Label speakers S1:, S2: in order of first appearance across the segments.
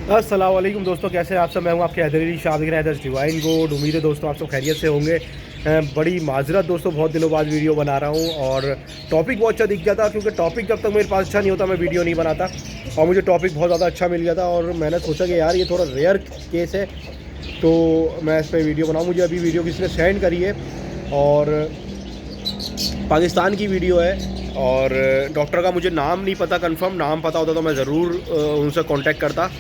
S1: अस्सलाम वालेकुम दोस्तों, कैसे हैं आप सब। मैं हूं आपके हैदरी शादिक हैदर डिवाइन गोड। उम्मीद है दोस्तों आप सब खैरियत से होंगे। बड़ी माजरत दोस्तों, बहुत दिनों बाद वीडियो बना रहा हूं और टॉपिक बहुत अच्छा दिख गया था, क्योंकि टॉपिक जब तक मेरे पास अच्छा नहीं होता मैं वीडियो नहीं बनाता। और मुझे टॉपिक बहुत ज़्यादा अच्छा मिल गया था और मैंने सोचा कि यार ये थोड़ा रेयर केस है तो मैं इस पर वीडियो बनाऊँ। मुझे अभी वीडियो किसी ने सेंड करी है और पाकिस्तान की वीडियो है और डॉक्टर का मुझे नाम नहीं पता, कंफर्म नाम पता होता तो मैं ज़रूर उनसे कांटेक्ट करता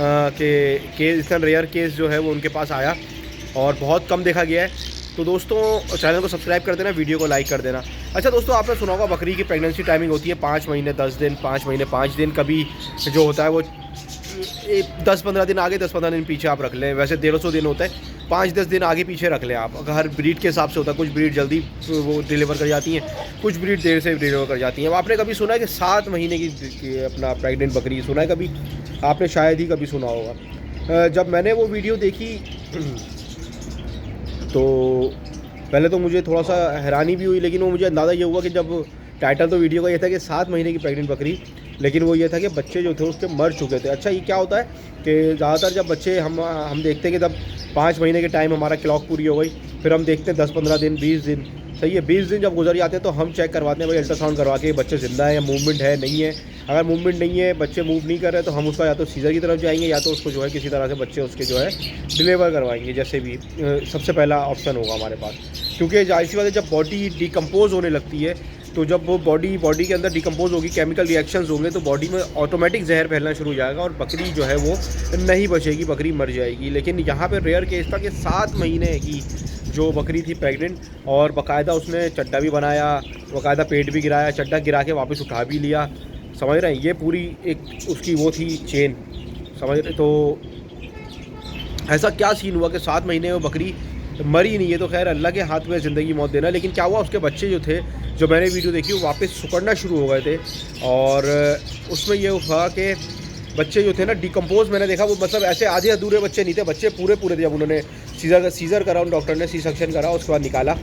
S1: कि केस इतना रेयर केस जो है वो उनके पास आया और बहुत कम देखा गया है। तो दोस्तों चैनल को सब्सक्राइब कर देना, वीडियो को लाइक कर देना। अच्छा दोस्तों, आपने सुना होगा बकरी की प्रेगनेंसी टाइमिंग होती है 5 महीने 10 दिन, 5 महीने 5 दिन, कभी जो होता है वो 10-15 दिन आगे 10-15 दिन पीछे आप रख लें। वैसे 150 दिन होता है, 5-10 दिन आगे पीछे रख लें आप। अगर हर ब्रीड के हिसाब से होता है, कुछ ब्रीड जल्दी वो डिलीवर कर जाती हैं, कुछ ब्रीड देर से डिलीवर कर जाती हैं। अब आपने कभी सुना है कि 7 महीने की अपना प्रेग्नेंट बकरी सुना है कभी? आपने शायद ही कभी सुना होगा। जब मैंने वो वीडियो देखी तो पहले तो मुझे थोड़ा सा हैरानी भी हुई, लेकिन वो मुझे अंदाज़ा ये हुआ कि जब टाइटल तो वीडियो का ये था कि 7 महीने की प्रेग्नेंट बकरी, लेकिन वो ये था कि बच्चे जो थे उसके मर चुके थे। अच्छा, ये क्या होता है कि ज़्यादातर जब बच्चे हम देखते हैं कि जब 5 महीने के टाइम हमारा क्लॉक पूरी हो गई, फिर हम देखते हैं 10-15 दिन 20 दिन, सही है, 20 दिन जब गुजर जाते हैं तो हम चेक करवाते हैं भाई अल्ट्रासाउंड करवा के बच्चे ज़िंदा है या मूवमेंट है नहीं है। अगर मूवमेंट नहीं है, बच्चे मूव नहीं कर रहे, तो हम उसका या तो सीज़र की तरफ जाएंगे या तो उसको जो है किसी तरह से बच्चे उसके जो है डिलीवर करवाएंगे। जैसे भी सबसे पहला ऑप्शन होगा हमारे पास, क्योंकि जाहिर सी बात है जब बॉडी डिकम्पोज होने लगती है तो जब वो बॉडी के अंदर डिकम्पोज होगी, केमिकल रिएक्शंस होंगे, तो बॉडी में ऑटोमेटिक जहर फैलना शुरू हो जाएगा और बकरी जो है वो नहीं बचेगी, बकरी मर जाएगी। लेकिन यहाँ पे रेयर केस था कि 7 महीने की जो बकरी थी प्रेग्नेंट, और बाकायदा उसने चड्डा भी बनाया, बाकायदा पेट भी गिराया, चड्डा गिरा के वापस उठा भी लिया। समझ रहे हैं, ये पूरी एक उसकी वो थी चेन, समझ रहे। तो ऐसा क्या सीन हुआ कि 7 महीने में बकरी मरी नहीं है, तो खैर अल्लाह के हाथ में ज़िंदगी मौत देना। लेकिन क्या हुआ, उसके बच्चे जो थे, जो मैंने वीडियो देखी, वो वापस सिकुड़ना शुरू हो गए थे और उसमें ये हुआ कि बच्चे जो थे ना डिकम्पोज, मैंने देखा वो मतलब ऐसे आधे अधूरे बच्चे नहीं थे, बच्चे पूरे पूरे थे। जब उन्होंने सीज़र करा, उन डॉक्टर ने सी सेक्शन करा, उसके बाद निकाला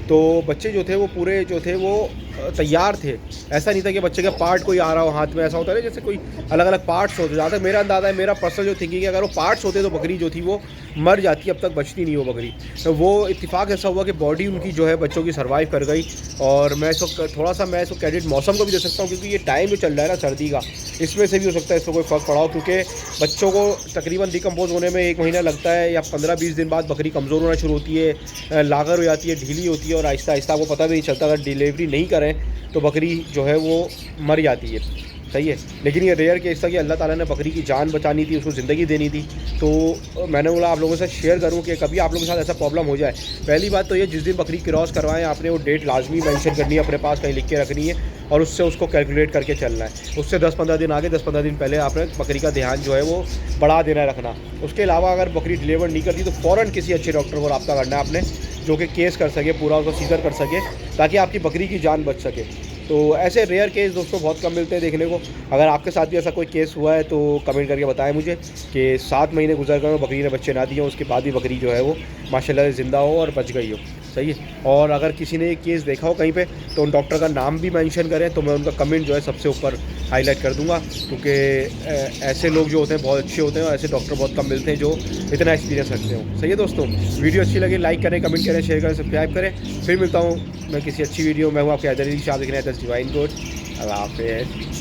S1: तो बच्चे जो थे वो पूरे जो थे वो तैयार थे। ऐसा नहीं था कि बच्चे का पार्ट कोई आ रहा हो हाथ में, ऐसा होता है ना जैसे कोई अलग अलग पार्ट्स होते। जहाँ तक मेरा अंदाज़ा है, मेरा पर्सनल जो थिंकिंग है, अगर वो पार्ट्स होते तो बकरी जो थी वो मर जाती, अब तक बचती नहीं वो बकरी। तो वो इत्तेफाक ऐसा हुआ कि बॉडी उनकी जो है बच्चों की सर्वाइव कर गई। और मैं इस वक्त थोड़ा सा क्रेडिट मौसम को भी दे सकता हूँ, क्योंकि ये टाइम जो चल रहा है ना सर्दी का, इसमें से भी हो सकता है इसमें कोई फ़र्क पड़ा हो, क्योंकि बच्चों को तकरीबन डिकम्पोज होने में 1 महीना लगता है या 15-20 दिन बाद बकरी कमज़ोर होना शुरू होती है, लागर हो जाती है, ढीली होती है और आहिस्ता आहिस्ता आपको पता भी नहीं चलता। अगर डिलीवरी नहीं करें तो बकरी जो है वो मर जाती है, सही है। लेकिन ये रेयर केस था कि अल्लाह ताला ने बकरी की जान बचानी थी, उसको ज़िंदगी देनी थी। तो मैंने बोला आप लोगों से शेयर करूं कि कभी आप लोगों के साथ ऐसा प्रॉब्लम हो जाए। पहली बात तो ये, जिस दिन बकरी क्रॉस करवाएं आपने वो डेट लाजमी मेंशन करनी है, अपने पास कहीं लिख के रखनी है और उससे उसको कैलकुलेट करके चलना है। उससे 10-15 दिन आगे 10-15 दिन पहले आपने बकरी का ध्यान जो है वो बढ़ा देना रखना। उसके अलावा अगर बकरी डिलीवर नहीं करती तो फ़ौरन किसी अच्छे डॉक्टर को रब्ता करना है आपने, जो कि केस कर सके, पूरा उसको सीज़र कर सके, ताकि आपकी बकरी की जान बच सके। तो ऐसे रेयर केस दोस्तों बहुत कम मिलते हैं देखने को। अगर आपके साथ भी ऐसा कोई केस हुआ है तो कमेंट करके बताएं मुझे कि 7 महीने गुजर गए बकरी ने बच्चे ना दिए, उसके बाद भी बकरी जो है वो माशाल्लाह से ज़िंदा हो और बच गई हो, सही है। और अगर किसी ने ये केस देखा हो कहीं पे तो उन डॉक्टर का नाम भी मेंशन करें, तो मैं उनका कमेंट जो है सबसे ऊपर हाईलाइट कर दूंगा, क्योंकि ऐसे लोग जो होते हैं बहुत अच्छे होते हैं और ऐसे डॉक्टर बहुत कम मिलते हैं जो इतना एक्सपीरियंस रखते हो। सही है दोस्तों, वीडियो अच्छी लगे लाइक करें, कमेंट करें, शेयर करें, सब्सक्राइब करें। फिर मिलता हूँ मैं किसी अच्छी वीडियो में। हूँ आपके हैदरी शाह, दिख रहे हैं डिवाइन गोड। अल्लाह हाफ़िज़।